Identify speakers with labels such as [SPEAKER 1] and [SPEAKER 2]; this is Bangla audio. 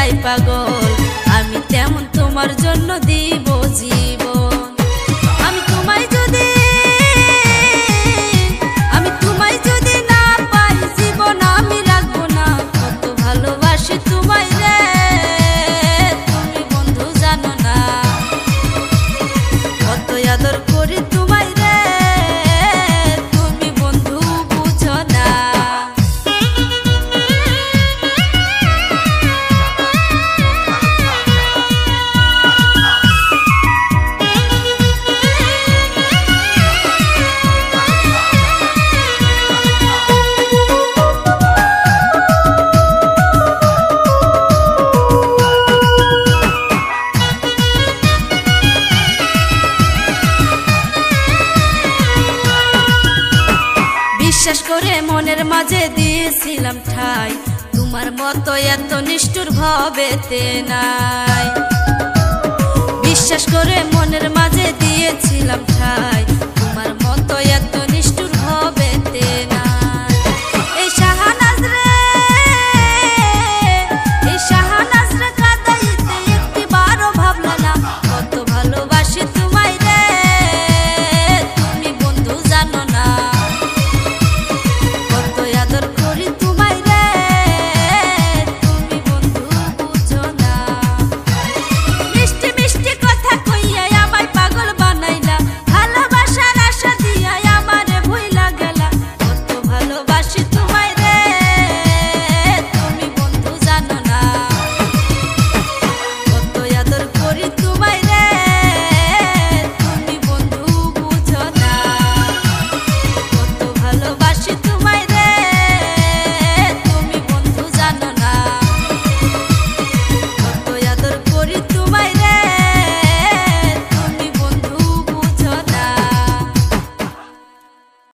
[SPEAKER 1] যাই পাগল। আমি তেমন তোমার জন্য দিব জীবন। আমি তোমায় যদি না পাই জীবন আমি রাখবো না। কত ভালোবাসি তোমায় রে তুমি বন্ধু জানো না। কত আদর করি তোমায় রে তুমি বন্ধু বুঝো না। বিশ্বাস করে মনের মাঝে দিয়েছিলাম ঠাই, তোমার মতো এত নিষ্ঠুর ভবেতে নাই। বিশ্বাস করে মনের মাঝে দিয়েছিলাম ঠাই,